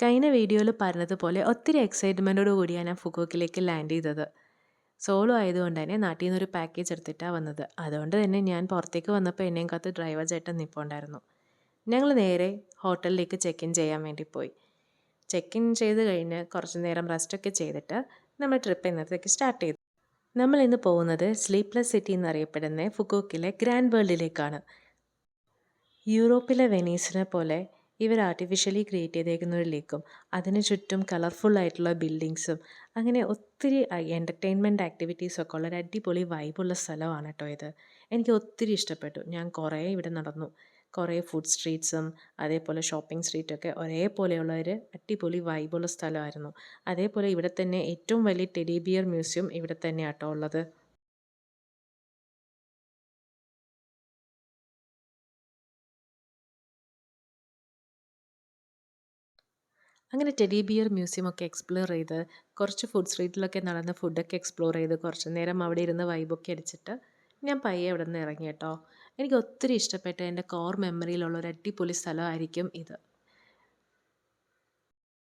കഴിഞ്ഞ വീഡിയോയിൽ പറഞ്ഞതുപോലെ ഒത്തിരി എക്സൈറ്റ്മെൻറ്റോട് കൂടിയാണ് ഞാൻ ഫുക്കോക്കിലേക്ക് ലാൻഡ് ചെയ്തത്. സോളോ ആയതുകൊണ്ട് തന്നെ നാട്ടിൽ നിന്നൊരു പാക്കേജ് എടുത്തിട്ടാണ് വന്നത്. അതുകൊണ്ട് തന്നെ ഞാൻ പുറത്തേക്ക് വന്നപ്പോൾ എന്നെയും കാത്ത് ഡ്രൈവർ ചേട്ടൻ നിൽപ്പുണ്ടായിരുന്നു. ഞങ്ങൾ നേരെ ഹോട്ടലിലേക്ക് ചെക്ക് ഇൻ ചെയ്യാൻ വേണ്ടി പോയി. ചെക്ക് ഇൻ ചെയ്ത് കഴിഞ്ഞ് കുറച്ച് നേരം റെസ്റ്റൊക്കെ ചെയ്തിട്ട് നമ്മൾ ട്രിപ്പ് ഇന്നത്തേക്ക് സ്റ്റാർട്ട് ചെയ്തു. നമ്മൾ ഇന്ന് പോകുന്നത് സ്ലീപ്ലെസ് സിറ്റി എന്നറിയപ്പെടുന്ന ഫുക്കോക്കിലെ ഗ്രാൻഡ് വേൾഡിലേക്കാണ്. യൂറോപ്പിലെ വെനീസിനെ പോലെ ഇവർ ആർട്ടിഫിഷ്യലി ക്രിയേറ്റ് ചെയ്തേക്കുന്ന ഒരു ലേക്കും അതിന് ചുറ്റും കളർഫുൾ ആയിട്ടുള്ള ബിൽഡിങ്സും അങ്ങനെ ഒത്തിരി എൻ്റർടൈൻമെൻറ്റ് ആക്ടിവിറ്റീസൊക്കെ ഉള്ള ഒരു അടിപൊളി വൈബുള്ള സ്ഥലമാണ് കേട്ടോ ഇത്. എനിക്ക് ഒത്തിരി ഇഷ്ടപ്പെട്ടു. ഞാൻ കുറേ ഇവിടെ നടന്നു. കുറേ ഫുഡ് സ്ട്രീറ്റ്സും അതേപോലെ ഷോപ്പിംഗ് സ്ട്രീറ്റൊക്കെ ഒരേപോലെയുള്ള ഒരു അടിപൊളി വൈബുള്ള സ്ഥലമായിരുന്നു. അതേപോലെ ഇവിടെ തന്നെ ഏറ്റവും വലിയ ടെഡി ബിയർ മ്യൂസിയം ഇവിടെ തന്നെയാണ് കേട്ടോ ഉള്ളത്. അങ്ങനെ ടെഡി ബിയർ മ്യൂസിയമൊക്കെ എക്സ്പ്ലോർ ചെയ്ത് കുറച്ച് ഫുഡ് സ്ട്രീറ്റിലൊക്കെ നടന്ന് ഫുഡൊക്കെ എക്സ്പ്ലോർ ചെയ്ത് കുറച്ച് നേരം അവിടെ ഇരുന്ന് വൈബൊക്കെ അടിച്ചിട്ട് ഞാൻ പയ്യെ അവിടെ നിന്ന് ഇറങ്ങി കേട്ടോ. എനിക്ക് ഒത്തിരി ഇഷ്ടപ്പെട്ട എൻ്റെ കോർ മെമ്മറിയിലുള്ള ഒരു അടിപൊളി സ്ഥലമായിരിക്കും ഇത്.